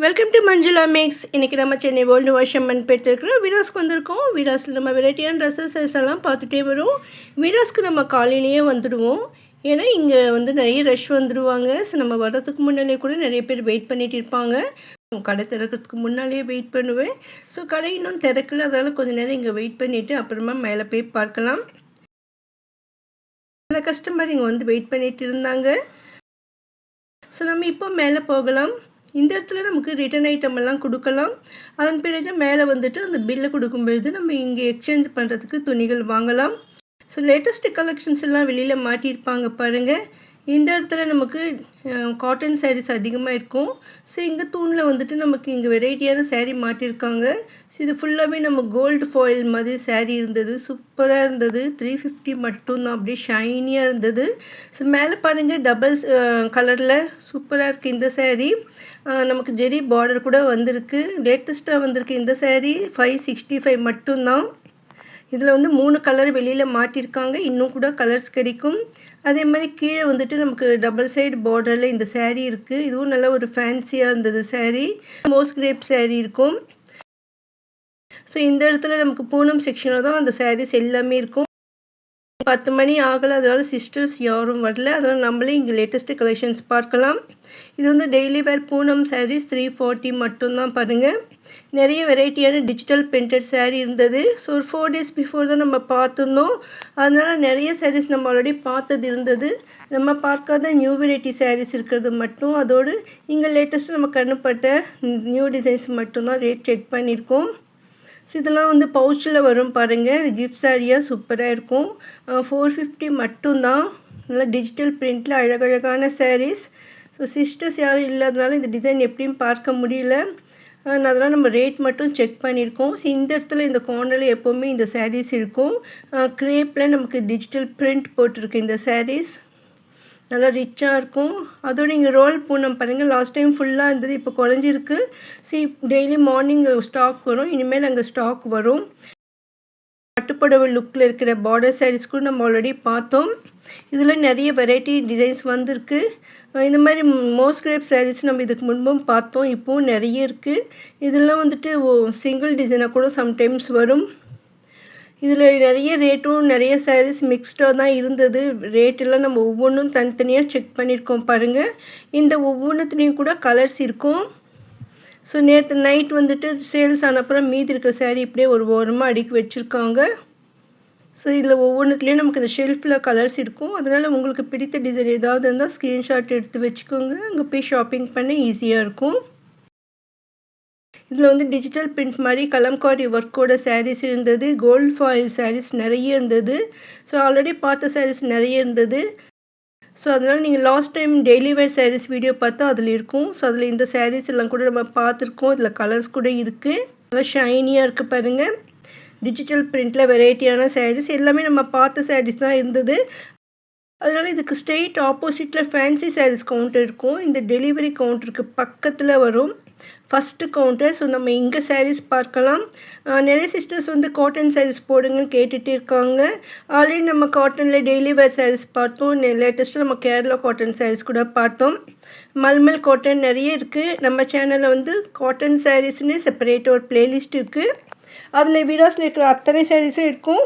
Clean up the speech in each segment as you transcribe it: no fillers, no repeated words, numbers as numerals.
Welcome to Manjula maths. இன்றைக்கி நம்ம Chennai world வாஷம்மன் போய்ட்டுருக்குறோம். வீராஸ்க்கு வந்திருக்கோம். வீராஸில் நம்ம வெரைட்டியான ட்ரெஸ்ஸஸ் எல்லாம் பார்த்துட்டே வரும். வீராஸ்க்கு நம்ம காலையிலேயே வந்துடுவோம். ஏன்னா இங்கே வந்து நிறைய ரஷ் வந்துடுவாங்க. ஸோ நம்ம வர்றதுக்கு முன்னாலே கூட நிறைய பேர் வெயிட் பண்ணிகிட்டு இருப்பாங்க. கடை திறக்கிறதுக்கு முன்னாலே வெயிட் பண்ணுவேன். ஸோ கடை இன்னும் திறக்கல, அதனால் கொஞ்சம் நேரம் இங்கே வெயிட் பண்ணிவிட்டு அப்புறமா மேலே போய் பார்க்கலாம். சில கஸ்டமர் இங்கே வந்து வெயிட் பண்ணிகிட்டு இருந்தாங்க. ஸோ நம்ம இப்போ மேலே போகலாம். இந்த இடத்துல நமக்கு ரிட்டன் ஐட்டம் எல்லாம் கொடுக்கலாம். அதன் பிறகு மேலே வந்துட்டு அந்த பில்லை கொடுக்கும்பொழுது நம்ம இங்கே எக்ஸ்சேஞ்ச் பண்ணுறதுக்கு துணிகள் வாங்கலாம். ஸோ லேட்டஸ்ட்டு கலெக்ஷன்ஸ் எல்லாம் வெளியில் மாட்டியிருப்பாங்க பாருங்கள். இந்த இடத்துல நமக்கு காட்டன் சாரீஸ் அதிகமாக இருக்கும். ஸோ இங்கே தூணில் வந்துட்டு நமக்கு இங்கே வெரைட்டியான சாரீ மாட்டியிருக்காங்க. ஸோ இது ஃபுல்லாகவே நம்ம கோல்டு ஃபாயில் மாதிரி சாரீ இருந்தது. சூப்பராக இருந்தது. 350 மட்டும்தான். அப்படியே ஷைனியாக இருந்தது. ஸோ மேலே பாருங்கள், டபுள்ஸ் கலரில் சூப்பராக இருக்குது இந்த சாரீ. நமக்கு ஜெரி பார்டர் கூட வந்திருக்கு. லேட்டஸ்ட்டாக வந்திருக்கு இந்த சாரீ. 565 மட்டும்தான். இதில் வந்து 3 கலர் வெளியில் மாட்டியிருக்காங்க. இன்னும் கூட கலர்ஸ் கிடைக்கும். அதே மாதிரி கீழே வந்துட்டு நமக்கு டபுள் சைடு பார்டரில் இந்த சாரீ இருக்குது. இதுவும் நல்ல ஒரு ஃபேன்சியாக இருந்தது சாரீ. மோஸ் கிரேப் சாரீ இருக்கும். ஸோ இந்த இடத்துல நமக்கு பூனம் செக்ஷனில் தான் அந்த சாரீஸ் எல்லாமே இருக்கும். 10 மணி ஆகலை, அதனால் சிஸ்டர்ஸ் யாரும் வரல. அதனால் நம்மளே இங்கே லேட்டஸ்ட்டு கலெக்ஷன்ஸ் பார்க்கலாம். இது வந்து டெய்லி வேர் பூனம் சாரீஸ் 340 மட்டும்தான் பாருங்கள். நிறைய வெரைட்டியான டிஜிட்டல் பிரிண்டட் சாரீ இருந்தது. ஸோ ஒரு 4 டேஸ் பிஃபோர் தான் நம்ம பார்த்துருந்தோம். அதனால் நிறைய சாரீஸ் நம்ம ஆல்ரெடி பார்த்தது இருந்தது. நம்ம பார்க்காத நியூ வெரைட்டி சாரீஸ் இருக்கிறது மட்டும். அதோடு இங்கே லேட்டஸ்ட்டு நம்ம கண்ணுப்பட்ட நியூ டிசைன்ஸ் மட்டும்தான் ரேட் செக் பண்ணியிருக்கோம். ஸோ இதெல்லாம் வந்து பவுச்சில் வரும் பாருங்கள். கிஃப்ட் சாரியாக சூப்பராக இருக்கும். 450 மட்டும்தான். நல்லா டிஜிட்டல் பிரிண்டில் அழகழகான சாரீஸ். ஸோ சிஸ்டர்ஸ் யாரும் இல்லாதனால இந்த டிசைன் எப்படியும் பார்க்க முடியல. அதெல்லாம் நம்ம ரேட் மட்டும் செக் பண்ணியிருக்கோம். ஸோ இந்த இடத்துல இந்த கார்னரில் எப்போவுமே இந்த சாரீஸ் இருக்கும். க்ரேப்பில் நமக்கு டிஜிட்டல் பிரிண்ட் போட்டிருக்கு இந்த சாரீஸ். நல்லா ரிச்சாக இருக்கும். அதோடு இங்கே ரோல் பூனம் பாருங்கள். லாஸ்ட் டைம் ஃபுல்லாக இருந்தது, இப்போ குறைஞ்சிருக்கு. ஸோ டெய்லி மார்னிங் ஸ்டாக் வரும். இனிமேல் அங்கே ஸ்டாக் வரும். பட்டுப்புடவை லுக்கில் இருக்கிற பார்டர் சாரீஸ் கூட நம்ம ஆல்ரெடி பார்த்தோம். இதில் நிறைய வெரைட்டி டிசைன்ஸ் வந்திருக்கு. இந்த மாதிரி மோஸ்ட் கிரேப் சாரீஸ் நம்ம இதுக்கு முன்பும் பார்த்தோம். இப்போவும் நிறைய இருக்குது. இதெல்லாம் வந்துட்டு சிங்கிள் டிசைனாக கூட சம்டைம்ஸ் வரும். இதில் நிறைய ரேட்டும் நிறைய சாரீஸ் மிக்ஸ்டாக தான் இருந்தது. ரேட்டெல்லாம் நம்ம ஒவ்வொன்றும் தனித்தனியாக செக் பண்ணியிருக்கோம் பாருங்கள். இந்த ஒவ்வொன்றுத்துலேயும் கூட கலர்ஸ் இருக்கும். ஸோ நேற்று நைட் வந்துட்டு சேல்ஸ் ஆனப்புறம் மீதி இருக்கிற சாரீ இப்படியே ஒரு ஓரமாக அடுக்கி வச்சுருக்காங்க. ஸோ இதில் ஒவ்வொன்றுத்துலேயும் நமக்கு இந்த ஷெல்ஃபில் கலர்ஸ் இருக்கும். அதனால் உங்களுக்கு பிடித்த டிசைன் ஏதாவது இருந்தால் ஸ்க்ரீன்ஷாட் எடுத்து வச்சுக்கோங்க. அங்கே போய் ஷாப்பிங் பண்ண ஈஸியாக இருக்கும். இதில் வந்து டிஜிட்டல் பிரிண்ட் மாதிரி கலம்காரி ஒர்க்கோட சாரீஸ் இருந்தது. கோல்டு ஃபாயில் சாரீஸ் நிறைய இருந்தது. ஸோ ஆல்ரெடி பார்த்த சாரீஸ் நிறைய இருந்தது. ஸோ அதனால் நீங்கள் last time daily wear sarees video பார்த்தா அதில் இருக்கும். ஸோ அதில் இந்த சாரீஸ் எல்லாம் கூட நம்ம பார்த்துருக்கோம். இதில் கலர்ஸ் கூட இருக்குது. நல்லா ஷைனியாக இருக்குது பாருங்கள். டிஜிட்டல் பிரிண்டில் வெரைட்டியான சாரீஸ் எல்லாமே நம்ம பார்த்த சாரீஸ் தான் இருந்தது. அதனால் இதுக்கு ஸ்ட்ரெயிட் ஆப்போசிட்டில் ஃபேன்சி சாரீஸ் கவுண்டர் இருக்கும். இந்த டெலிவரி கவுண்டருக்கு பக்கத்தில் வரும் ஃபஸ்ட்டு கவுண்டர். ஸோ நம்ம இங்கே சாரீஸ் பார்க்கலாம். நிறைய சிஸ்டர்ஸ் வந்து காட்டன் சாரீஸ் போடுங்கன்னு கேட்டுகிட்டே இருக்காங்க. ஆல்ரெடி நம்ம காட்டனில் டெய்லி வேர் சாரீஸ் பார்த்தோம். லேட்டஸ்ட்டாக நம்ம கேரளா காட்டன் சாரீஸ் கூட பார்த்தோம். மல்மல் காட்டன் நிறைய இருக்குது. நம்ம சேனலில் வந்து காட்டன் சாரீஸ்னு செப்பரேட் ஒரு பிளேலிஸ்ட் இருக்குது. அதில் வீராஸில் இருக்கிற அத்தனை சாரீஸும் இருக்கும்.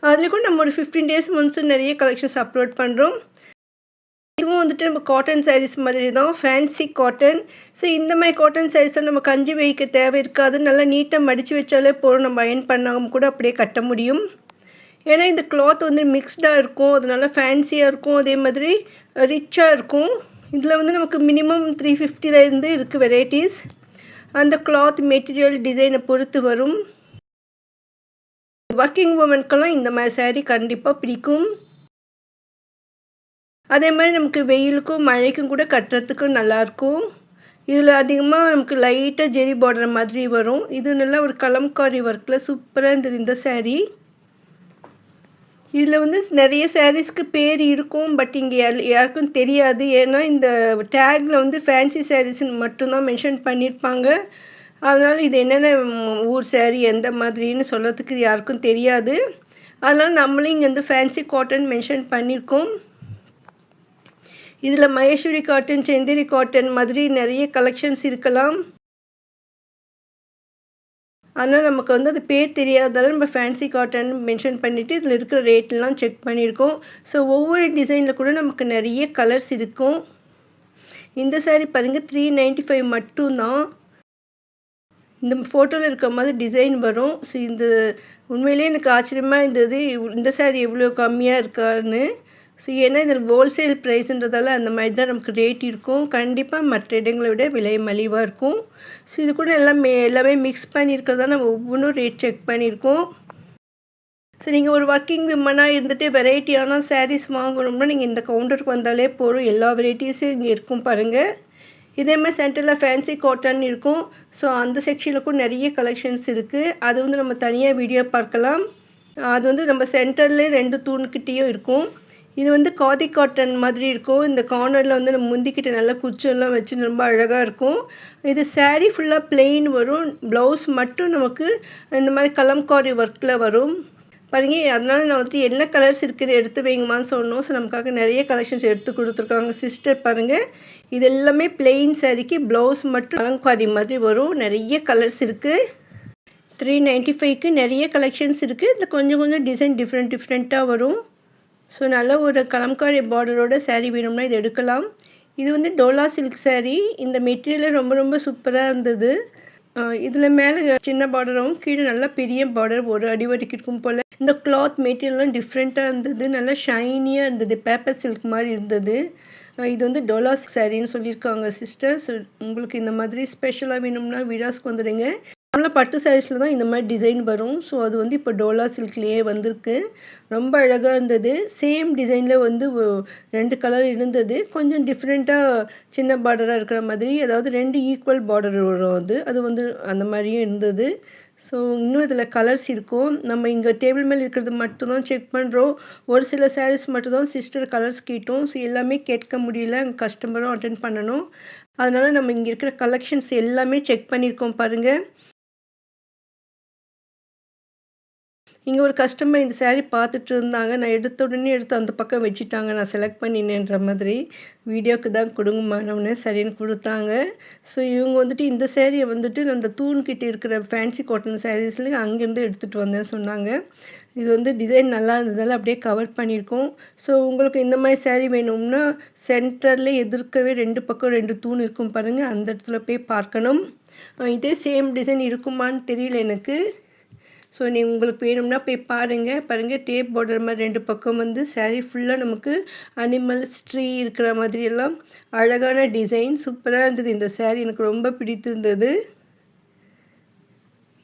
அதில் கூட நம்ம ஒரு 15 days ஒன்ஸ் நிறைய கலெக்ஷன்ஸ் அப்லோட் பண்ணுறோம். இதுவும் வந்துட்டு நம்ம காட்டன் சாரீஸ் மாதிரி தான், ஃபேன்சி காட்டன். ஸோ இந்த மாதிரி காட்டன் சாரீஸை நம்ம கஞ்சி வைக்க தேவை இருக்காது. நல்லா நீட்டாக மடித்து வச்சாலே போகிறோம். நம்ம அயன் பண்ணாமல் கூட அப்படியே கட்ட முடியும். ஏன்னா இந்த கிளாத் வந்து மிக்ஸ்டாக இருக்கும். அதனால ஃபேன்சியாக இருக்கும். அதே மாதிரி ரிச்சாக இருக்கும். இதில் வந்து நமக்கு மினிமம் 350 இருக்குது வெரைட்டிஸ். அந்த கிளாத் மெட்டீரியல் டிசைனை பொறுத்து வரும். ஒர்க்கிங் உமனுக்கெல்லாம் இந்த மாதிரி சாரீ கண்டிப்பாக பிடிக்கும். அதே மாதிரி நமக்கு வெயிலுக்கும் மழைக்கும் கூட கட்டுறதுக்கும் நல்லாயிருக்கும். இதில் அதிகமாக நமக்கு லைட்டாக ஜெரி பார்டர் மாதிரி வரும். இது நல்லா ஒரு கலம்காரி ஒர்க்கில் சூப்பராக இருந்தது இந்த சாரீ. இதில் வந்து நிறைய சாரீஸ்க்கு பேர் இருக்கும். பட் இங்கே யாருக்கும் தெரியாது. ஏன்னா இந்த டேக்கில் வந்து ஃபேன்சி சாரீஸ்ன்னு மட்டும்தான் மென்ஷன் பண்ணியிருப்பாங்க. அதனால் இது என்னென்ன ஊர் சாரீ எந்த மாதிரின்னு சொல்கிறதுக்கு யாருக்கும் தெரியாது. அதனால் நம்மளும் இங்கே வந்து ஃபேன்சி காட்டன் மென்ஷன் பண்ணியிருக்கோம். இதில் மகேஸ்வரி காட்டன், செந்தேரி காட்டன் மாதிரி நிறைய கலெக்ஷன்ஸ் இருக்கலாம். ஆனால் நமக்கு வந்து அது பேர் தெரியாததால நம்ம ஃபேன்சி காட்டன் மென்ஷன் பண்ணிவிட்டு இதில் இருக்கிற ரேட்லாம் செக் பண்ணியிருக்கோம். ஸோ ஒவ்வொரு டிசைனில் கூட நமக்கு நிறைய கலர்ஸ் இருக்கும். இந்த சாரீ பாருங்கள் 395 மட்டும்தான். இந்த ஃபோட்டோவில் இருக்க மாதிரி டிசைன் வரும். ஸோ இந்த உண்மையிலேயே எனக்கு ஆச்சரியமாக இருந்தது, இந்த சாரீ எவ்வளோ கம்மியாக இருக்கான்னு. ஸோ ஏன்னா இதில் ஹோல்சேல் ப்ரைஸுன்றதால அந்த மாதிரி தான் நமக்கு ரேட் இருக்கும். கண்டிப்பாக மற்ற இடங்களை விட விலை மலிவாக இருக்கும். ஸோ இது கூட எல்லாமே மிக்ஸ் பண்ணியிருக்கிறதால நம்ம ஒவ்வொன்றும் ரேட் செக் பண்ணியிருக்கோம். ஸோ நீங்கள் ஒரு ஒர்க்கிங் விமனாக இருந்துட்டு வெரைட்டியான சாரீஸ் வாங்கணும்னா நீங்கள் இந்த கவுண்டருக்கு வந்தாலே போதும். எல்லா வெரைட்டிஸும் இங்கே இருக்கும் பாருங்கள். இதேமாதிரி சென்டரில் ஃபேன்சி காட்டன் இருக்கும். ஸோ அந்த செக்ஷனுக்கும் நிறைய கலெக்ஷன்ஸ் இருக்குது. அது வந்து நம்ம தனியாக வீடியோ பார்க்கலாம். அது வந்து நம்ம சென்டர்லேயே 2 தூண்கிட்டேயும் இருக்கும். இது வந்து காதி காட்டன் மாதிரி இருக்கும். இந்த கார்னரில் வந்து நம்ம முந்திக்கிட்ட நல்லா குச்செல்லாம் வச்சு ரொம்ப அழகாக இருக்கும். இது சாரீ ஃபுல்லாக பிளெயின் வரும். ப்ளவுஸ் மட்டும் நமக்கு இந்த மாதிரி கலம்காரி ஒர்க்கில் வரும் பாருங்க. அதனால் நான் வந்துட்டு என்ன கலர்ஸ் இருக்குன்னு எடுத்து வைங்கம்மான்னு சொன்னோம். ஸோ நமக்காக நிறைய கலெக்ஷன்ஸ் எடுத்து கொடுத்துருக்காங்க சிஸ்டர் பாருங்கள். இது எல்லாமே பிளெயின் சாரீக்கு ப்ளவுஸ் மட்டும் கலம்காரி மாதிரி வரும். நிறைய கலர்ஸ் இருக்குது. 395க்கு நிறைய கலெக்ஷன்ஸ் இருக்குது. இதில் கொஞ்சம் டிசைன் டிஃப்ரெண்ட்டாக வரும். ஸோ நல்ல ஒரு கலம்காரி பார்டரோட சாரீ வேணும்னா இது எடுக்கலாம். இது வந்து டோலா சில்க் சாரீ. இந்த மெட்டீரியல் ரொம்ப சூப்பராக இருந்தது. இதில் மேலே சின்ன பார்டரும் கீழே நல்லா பெரிய பார்டர் ஒரு அடி வரைக்கும் இருக்கும் போல். இந்த கிளாத் மெட்டீரியல்லாம் டிஃப்ரெண்ட்டாக இருந்தது. நல்லா ஷைனியாக இருந்தது. பேப்பர் சில்க் மாதிரி இருந்தது. இது வந்து டோலா சாரின்னு சொல்லியிருக்காங்க சிஸ்டர்ஸ். உங்களுக்கு இந்த மாதிரி ஸ்பெஷலாக வேணும்னா விழாஸ்க்கு வந்துடுங்க. நார்மலாக பட்டு சாரீஸில் தான் இந்த மாதிரி டிசைன் வரும். ஸோ அது வந்து இப்போ டோலா சில்க்லேயே வந்திருக்கு. ரொம்ப அழகாக இருந்தது. சேம் டிசைனில் வந்து 2 கலர் இருந்தது. கொஞ்சம் டிஃப்ரெண்ட்டாக சின்ன பார்டராக இருக்கிற மாதிரி, அதாவது 2 ஈக்குவல் பார்டர் வரும். அது வந்து அந்த மாதிரியும் இருந்தது. ஸோ இன்னும் இதில் கலர்ஸ் இருக்கும். நம்ம இங்கே டேபிள் மேலே இருக்கிறது மட்டும்தான் செக் பண்ணுறோம். ஒரு சில சாரீஸ் மட்டும்தான் சிஸ்டர் கலர்ஸ் கேட்டோம். ஸோ எல்லாமே கேட்க முடியல. கஸ்டமரும் அட்டென்ட் பண்ணணும். அதனால் நம்ம இங்கே இருக்கிற கலெக்ஷன்ஸ் எல்லாமே செக் பண்ணியிருக்கோம் பாருங்கள். இங்கே ஒரு கஸ்டமர் இந்த சாரீ பார்த்துட்டு இருந்தாங்க. நான் எடுத்த உடனே எடுத்து அந்த பக்கம் வச்சுட்டாங்க. நான் செலக்ட் பண்ணினேன்ற மாதிரி. வீடியோக்கு தான் கொடுங்கம்மானவனே சரின்னு கொடுத்தாங்க. ஸோ இவங்க வந்துட்டு இந்த சாரியை வந்துட்டு அந்த தூண்கிட்ட இருக்கிற ஃபேன்சி காட்டன் சாரீஸில் அங்கேருந்து எடுத்துகிட்டு வந்தேன் சொன்னாங்க. இது வந்து டிசைன் நல்லா இருந்ததால் அப்படியே கவர் பண்ணியிருக்கோம். ஸோ உங்களுக்கு இந்த மாதிரி சாரீ வேணும்னா சென்டரில் எதிர்க்கவே 2 பக்கம் 2 தூண் இருக்கும் பாருங்கள். அந்த இடத்துல போய் பார்க்கணும். இதே சேம் டிசைன் இருக்குமான்னு தெரியல எனக்கு. ஸோ உங்களுக்கு வேணும்னா போய் பாருங்கள். டேப் பார்டர் மாதிரி 2 பக்கம் வந்து சாரீ ஃபுல்லாக நமக்கு அனிமல்ஸ் ட்ரீ இருக்கிற மாதிரியெல்லாம் அழகான டிசைன் சூப்பராக இருந்தது. இந்த சாரீ எனக்கு ரொம்ப பிடித்திருந்தது.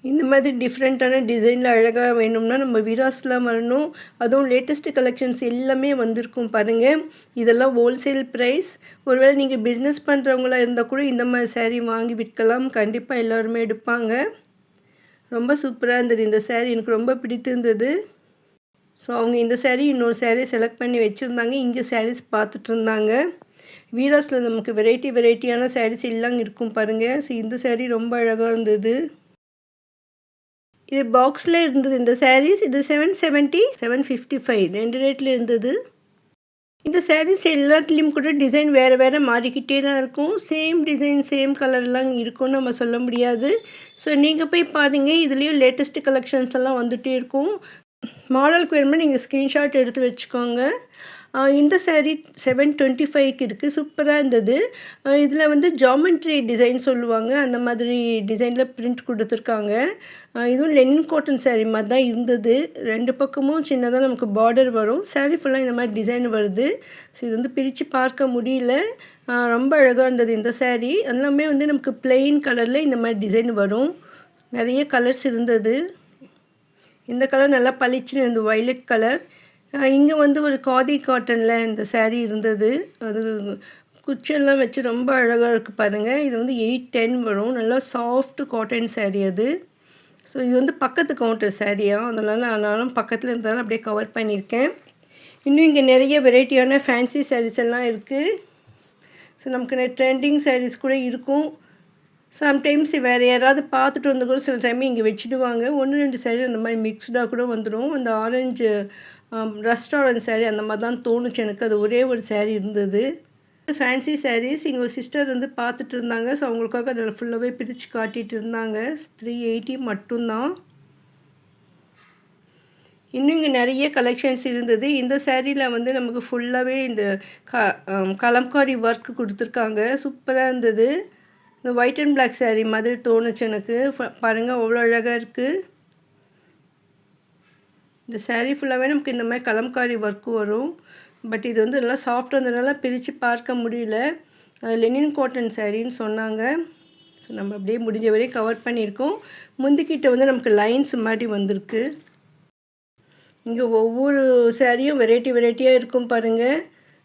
இந்த மாதிரி டிஃப்ரெண்ட்டான டிசைனில் அழகாக வேணும்னா நம்ம விராஸ்லாம் வரணும். அதுவும் லேட்டஸ்ட்டு கலெக்ஷன்ஸ் எல்லாமே வந்திருக்கும் பாருங்கள். இதெல்லாம் ஹோல்சேல் ப்ரைஸ். ஒருவேளை நீங்கள் பிஸ்னஸ் பண்ணுறவங்களா இருந்தால் கூட இந்த மாதிரி சாரீ வாங்கி விற்கலாம். கண்டிப்பாக எல்லோருமே எடுப்பாங்க. ரொம்ப சூப்பராக இருந்தது. இந்த சாரீ எனக்கு ரொம்ப பிடித்திருந்தது. ஸோ அவங்க இந்த சாரீ இன்னொரு சாரீ செலக்ட் பண்ணி வச்சுருந்தாங்க. இங்கே சாரீஸ் பார்த்துட்டு இருந்தாங்க. வீராஸில் நமக்கு வெரைட்டியான சாரீஸ் எல்லாம் இருக்கும் பாருங்கள். ஸோ இந்த சாரீ ரொம்ப அழகாக இருந்தது. இது பாக்ஸில் இருந்தது இந்த சாரீஸ். இது 770, 755 2 ரேட்டில் இருந்தது. இந்த சாரீஸ் எல்லாத்துலேயும் கூட டிசைன் வேறு மாறிக்கிட்டே தான் இருக்கும். சேம் டிசைன் சேம் கலர்லாம் இருக்கும்னு நம்ம சொல்ல முடியாது. ஸோ நீங்கள் போய் பாருங்கள். இதுலேயும் லேட்டஸ்ட்டு கலெக்ஷன்ஸ் எல்லாம் வந்துகிட்டே இருக்கும். மாடலுக்கு வேணும்னா நீங்கள் ஸ்க்ரீன்ஷாட் எடுத்து வச்சுக்கோங்க. இந்த சாரீ 725க்கு இருக்குது. சூப்பராக இருந்தது. இதில் வந்து ஜாமெண்ட்ரி டிசைன் சொல்லுவாங்க. அந்த மாதிரி டிசைனில் பிரிண்ட் கொடுத்துருக்காங்க. இதுவும் லெனின் காட்டன் சாரீ மாதிரி தான் இருந்தது. 2 பக்கமும் சின்னதாக நமக்கு பார்டர் வரும். சாரீ ஃபுல்லாக இந்த மாதிரி டிசைன் வருது. ஸோ இது வந்து பிரித்து பார்க்க முடியல. ரொம்ப அழகாக இருந்தது இந்த சாரீ. எல்லாமே வந்து நமக்கு பிளெயின் கலரில் இந்த மாதிரி டிசைன் வரும். நிறைய கலர்ஸ் இருந்தது. இந்த கலர் நல்லா பளிச்சுன்னு இருந்தது, வயலட் கலர். இங்கே வந்து ஒரு காதி காட்டனில் இந்த சாரீ இருந்தது. அது குச்செல்லாம் வச்சு ரொம்ப அழகாக இருக்குது பாருங்கள். இது வந்து 810 வரும். நல்லா சாஃப்ட் காட்டன் சாரீ அது. ஸோ இது வந்து பக்கத்து கவுண்டர் சாரியாக, அதனால் நானும் பக்கத்தில் இருந்தாலும் அப்படியே கவர் பண்ணியிருக்கேன். இன்னும் இங்கே நிறைய வெரைட்டியான ஃபேன்சி சாரீஸ் எல்லாம் இருக்குது. ஸோ நமக்கு ட்ரெண்டிங் சாரீஸ் கூட இருக்கும். சம்டைம்ஸ் வேறு யாராவது பார்த்துட்டு வந்து கூட சில டைம் இங்கே வச்சுடுவாங்க. 1-2 சாரீ அந்த மாதிரி மிக்ஸ்டாக கூட வந்துடும். அந்த ஆரஞ்சு ரெஸ்டாரண்ட் சாரீ அந்த மாதிரி தான் தோணுச்சு எனக்கு. அது ஒரே ஒரு சாரீ இருந்தது. ஃபேன்சி சாரீஸ் எங்க ஒரு சிஸ்டர் வந்து பார்த்துட்டு இருந்தாங்க. ஸோ அவங்களுக்காக அதில் ஃபுல்லாவே பிரிச்சு காட்டிட்டு இருந்தாங்க. 380 மட்டும்தான். இன்னும் இங்கே நிறைய கலெக்ஷன்ஸ் இருந்தது. இந்த சாரீல வந்து நமக்கு ஃபுல்லாவே இந்த கலம்காரி ஒர்க் குடுத்துருக்காங்க. சூப்பரா இருந்தது. இந்த ஒயிட் அண்ட் பிளாக் சாரீ மாதிரி தோணுச்சு எனக்கு. பாருங்க அவ்வளோ அழகா இருக்கு. இந்த சாரீ ஃபுல்லாவே நமக்கு இந்த மாதிரி கலம்காரி ஒர்க் வரும். பட் இது வந்து நல்லா சாஃப்ட்டா இருந்ததுனால பிரித்து பார்க்க முடியல. லெனின் காட்டன் சாரீன்னு சொன்னாங்க. ஸோ நம்ம அப்படியே முடிஞ்ச வரையும் கவர் பண்ணியிருக்கோம். முந்திக்கிட்ட வந்து நமக்கு லைன்ஸ் மாதிரி வந்திருக்கு. இங்கே ஒவ்வொரு சாரியும் வெரைட்டியாக இருக்கும் பாருங்கள்.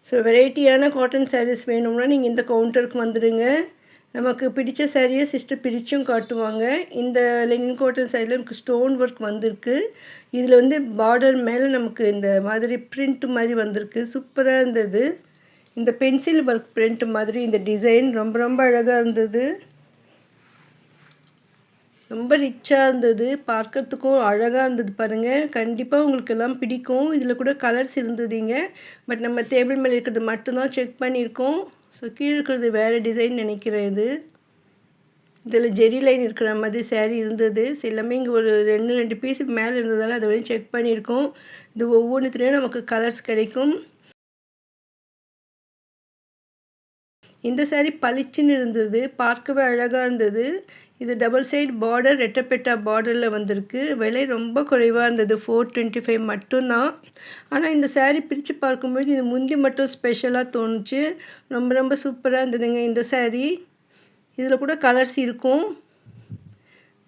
ஸோ வெரைட்டியான காட்டன் சாரீஸ் வேணும்னா நீங்கள் இந்த கவுண்டருக்கு வந்துடுங்க. நமக்கு பிடிச்ச சாரியை சிஸ்டர் பிரித்தும் காட்டுவாங்க. இந்த லெனின் காட்டன் சாரியில் நமக்கு ஸ்டோன் ஒர்க் வந்திருக்கு. இதில் வந்து பார்டர் மேலே நமக்கு இந்த மாதிரி பிரிண்ட் மாதிரி வந்திருக்கு. சூப்பராக இருந்தது. இந்த பென்சில் ஒர்க் பிரிண்ட் மாதிரி இந்த டிசைன் ரொம்ப அழகாக இருந்தது. ரொம்ப ரிச்சாக இருந்தது. பார்க்கறதுக்கும் அழகாக இருந்தது பாருங்கள். கண்டிப்பாக உங்களுக்கு எல்லாம் பிடிக்கும். இதில் கூட கலர்ஸ் இருந்ததுங்க. பட் நம்ம டேபிள் மேலே இருக்கிறது மட்டும்தான் செக் பண்ணியிருக்கோம். ஸோ கீழே இருக்கிறது வேறு டிசைன் நினைக்கிறேன் இது. இதில் ஜெரி லைன் இருக்கிற மாதிரி சாரீ இருந்தது. ஸோ எல்லாமே இங்கே ஒரு 2 பீஸ் மேலே இருந்ததால் அதை வரையும் செக் பண்ணியிருக்கோம். இது ஒவ்வொன்றுத்துலேயும் நமக்கு கலர்ஸ் கிடைக்கும். இந்த சாரீ பளிச்சுன்னு இருந்தது. பார்க்கவே அழகாக இருந்தது. இது டபுள் சைடு பார்டர் ரெட்டப்பெட்டா பார்டரில் வந்திருக்கு. விலை ரொம்ப குறைவாக இருந்தது. 425 மட்டும்தான். ஆனால் இந்த சாரீ பிரித்து பார்க்கும்போது இது முந்தி மட்டும் ஸ்பெஷலாக தோணுச்சு. ரொம்ப சூப்பராக இருந்ததுங்க இந்த சாரீ. இதில் கூட கலர்ஸ் இருக்கும்.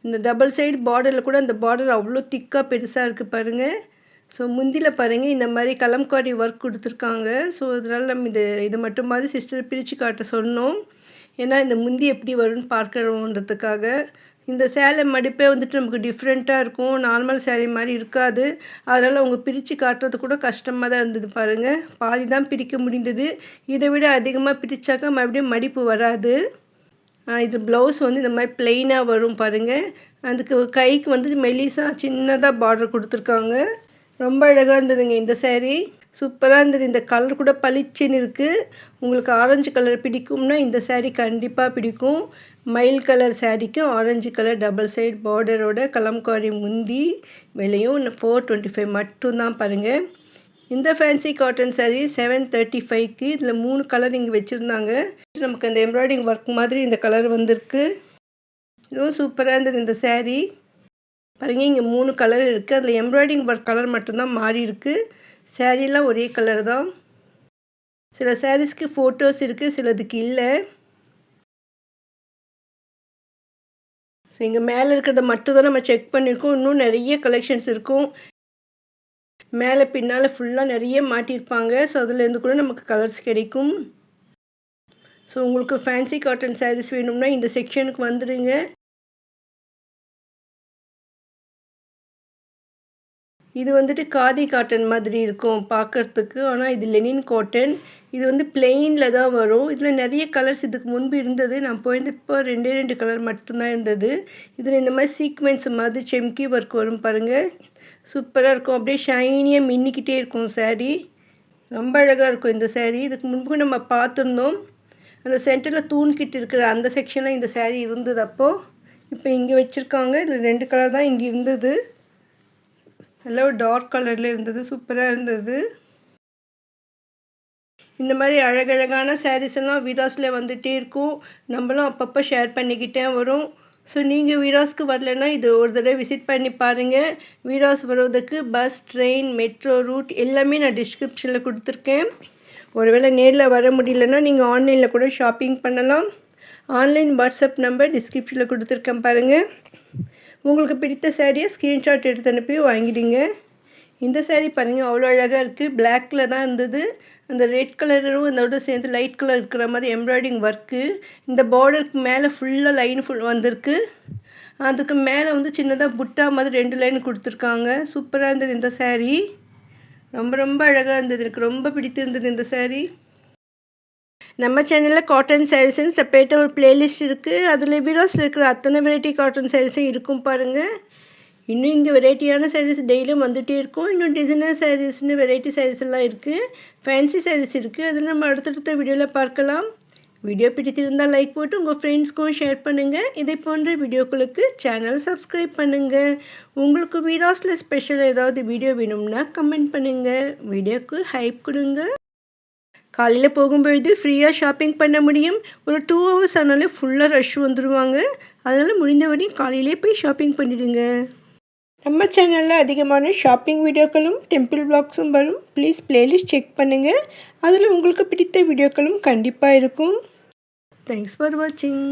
இந்த டபுள் சைடு பார்டரில் கூட அந்த பார்டர் அவ்வளோ திக்காக பெருசாக இருக்குது பாருங்கள். ஸோ முந்தியில் பாருங்கள் இந்த மாதிரி கலம்காரி ஒர்க் கொடுத்துருக்காங்க. ஸோ அதனால் நம்ம இது மட்டுமாவது சிஸ்டர் பிரித்து காட்ட சொன்னோம். ஏன்னா இந்த முந்தி எப்படி வரும்னு பார்க்கணுன்றதுக்காக. இந்த சேலை மடிப்பே வந்துட்டு நமக்கு டிஃப்ரெண்ட்டாக இருக்கும். நார்மல் சேரீ மாதிரி இருக்காது. அதனால் அவங்க பிரித்து காட்டுறது கூட கஷ்டமாக தான் இருந்தது பாருங்கள். பாதி தான் பிரிக்க முடிந்தது. இதை விட அதிகமாக பிரித்தாக்கா மறுபடியும் மடிப்பு வராது. இது ப்ளவுஸ் வந்து இந்த மாதிரி ப்ளெயினாக வரும் பாருங்கள். அதுக்கு கைக்கு வந்து மெலிசாக சின்னதாக பார்டர் கொடுத்துருக்காங்க. ரொம்ப அழகாக இருந்ததுங்க இந்த சாரீ. சூப்பராக இருந்தது. இந்த கலர் கூட பளிச்சுன்னு இருக்குது. உங்களுக்கு ஆரஞ்சு கலர் பிடிக்கும்னா இந்த சாரீ கண்டிப்பாக பிடிக்கும். மயில் கலர் சாரீக்கு ஆரஞ்சு கலர் டபுள் சைடு பார்டரோட கலம்காரி முந்தி. விலையும் 425 மட்டும்தான் பாருங்கள். இந்த ஃபேன்சி காட்டன் சாரீ 735க்கு. இதில் 3 கலர் இங்கே வச்சுருந்தாங்க. நமக்கு அந்த எம்ப்ராய்டிங் ஒர்க் மாதிரி இந்த கலர் வந்திருக்கு. இதுவும் சூப்பராக இருந்தது இந்த சாரீ. பாருங்கள் இங்கே 3 கலர் இருக்குது. அதில் எம்ப்ராய்டிங் ஒர்க் கலர் மட்டும்தான் மாறி இருக்குது. சாரீலாம் ஒரே கலர் தான். சில சாரீஸ்க்கு ஃபோட்டோஸ் இருக்குது, சிலதுக்கு இல்லை. ஸோ இங்கே மேலே இருக்கிறத மட்டும் தான் நம்ம செக் பண்ணியிருக்கோம். இன்னும் நிறைய கலெக்ஷன்ஸ் இருக்கும். மேலே பின்னால் ஃபுல்லாக நிறைய மாட்டியிருப்பாங்க. ஸோ அதுலேருந்து கூட நமக்கு கலர்ஸ் கிடைக்கும். ஸோ உங்களுக்கு ஃபேன்சி காட்டன் சாரீஸ் வேணும்னா இந்த செக்ஷனுக்கு வந்துடுங்க. இது வந்துட்டு காதி காட்டன் மாதிரி இருக்கும் பார்க்குறதுக்கு. ஆனால் இது லெனின் காட்டன். இது வந்து பிளெயினில் தான் வரும். இதில் நிறைய கலர்ஸ் இதுக்கு முன்பு இருந்தது. நான் போயிருந்தப்போ 2 கலர் மட்டும்தான் இருந்தது. இதில் இந்த மாதிரி சீக்வென்ஸ் மாதிரி செம்கி ஒர்க் வரும் பாருங்கள். சூப்பராக இருக்கும். அப்படியே ஷைனியாக மின்னிக்கிட்டே இருக்கும் சாரீ. ரொம்ப அழகாக இருக்கும் இந்த சாரீ. இதுக்கு முன்பு நம்ம பார்த்துருந்தோம். அந்த சென்டரில் தூண்கிட்டு இருக்கிற அந்த செக்ஷனில் இந்த சாரீ இருந்தது அப்போது. இப்போ இங்கே வச்சுருக்காங்க. இதில் 2 கலர் தான் இங்கே இருந்தது. நல்லா ஒரு டார்க் கலரில் இருந்தது. சூப்பராக இருந்தது. இந்த மாதிரி அழகழகான சாரீஸ் எல்லாம் வீராஸில் வந்துகிட்டே இருக்கும். நம்மளும் அப்பப்போ ஷேர் பண்ணிக்கிட்டே வரும். ஸோ நீங்கள் வீராஸ்க்கு வரலைன்னா இது ஒரு தடவை விசிட் பண்ணி பாருங்கள். வீராஸ் வருவதற்கு பஸ், ட்ரெயின், மெட்ரோ ரூட் எல்லாமே நான் டிஸ்கிரிப்ஷனில் கொடுத்துருக்கேன். ஒருவேளை நேரில் வர முடியலன்னா நீங்கள் ஆன்லைனில் கூட ஷாப்பிங் பண்ணலாம். ஆன்லைன் வாட்ஸ்அப் நம்பர் டிஸ்கிரிப்ஷனில் கொடுத்துருக்கேன் பாருங்கள். உங்களுக்கு பிடித்த சாரியை ஸ்க்ரீன்ஷாட் எடுத்து அனுப்பி வாங்கிடுங்க. இந்த சாரீ பாருங்கள் அவ்வளோ அழகாக இருக்குது. பிளாக்கில் தான் இருந்தது. அந்த ரெட் கலரும் அதோட சேர்ந்து லைட் கலர் இருக்கிற மாதிரி எம்ப்ராய்டிங் ஒர்க்கு. இந்த பார்டருக்கு மேலே ஃபுல்லாக லைன் வந்திருக்கு. அதுக்கு மேலே வந்து சின்னதாக புட்டா மாதிரி 2 லைன் கொடுத்துருக்காங்க. சூப்பராக இருந்தது இந்த சாரீ. ரொம்ப அழகாக இருந்தது. எனக்கு ரொம்ப பிடித்திருந்தது இந்த சாரீ. நம்ம சேனலில் காட்டன் சாரீஸ்ன்னு செப்பரேட்டாக ஒரு பிளேலிஸ்ட் இருக்குது. அதில் வீடியோஸில் இருக்கிற அத்தனை வெரைட்டி காட்டன் சாரீஸும் இருக்கும் பாருங்கள். இன்னும் இங்கே வெரைட்டியான சாரீஸ் டெய்லியும் வந்துகிட்டே இருக்கும். இன்னும் டிசைனர் சாரீஸ்னு வெரைட்டி சாரீஸ் எல்லாம் இருக்குது. ஃபேன்சி சாரீஸ் இருக்குது. அதில் நம்ம அடுத்தடுத்த வீடியோவில் பார்க்கலாம். வீடியோ பிடித்திருந்தால் லைக் போட்டு உங்கள் ஃப்ரெண்ட்ஸ்க்கும் ஷேர் பண்ணுங்கள். இதை போன்ற வீடியோக்களுக்கு சேனல் சப்ஸ்கிரைப் பண்ணுங்கள். உங்களுக்கு வீராஸில் ஸ்பெஷல் ஏதாவது வீடியோ வேணும்னா கமெண்ட் பண்ணுங்கள். வீடியோக்கு ஹைப் கொடுங்க. காலையில் போகும்பொழுது ஃப்ரீயாக ஷாப்பிங் பண்ண முடியும். ஒரு 2 ஹவர்ஸ் ஆனாலே ஃபுல்லாக ரஷ் வந்துடுவாங்க. அதனால் முடிந்த வரையும் காலையிலே போய் ஷாப்பிங் பண்ணிடுங்க. நம்ம சேனலில் அதிகமான ஷாப்பிங் வீடியோக்களும் டெம்பிள் வ்ளாக்ஸும் வரும். ப்ளீஸ் பிளேலிஸ்ட் செக் பண்ணுங்கள். அதில் உங்களுக்கு பிடித்த வீடியோக்களும் கண்டிப்பாக இருக்கும். தேங்க்ஸ் ஃபார் வாட்சிங்.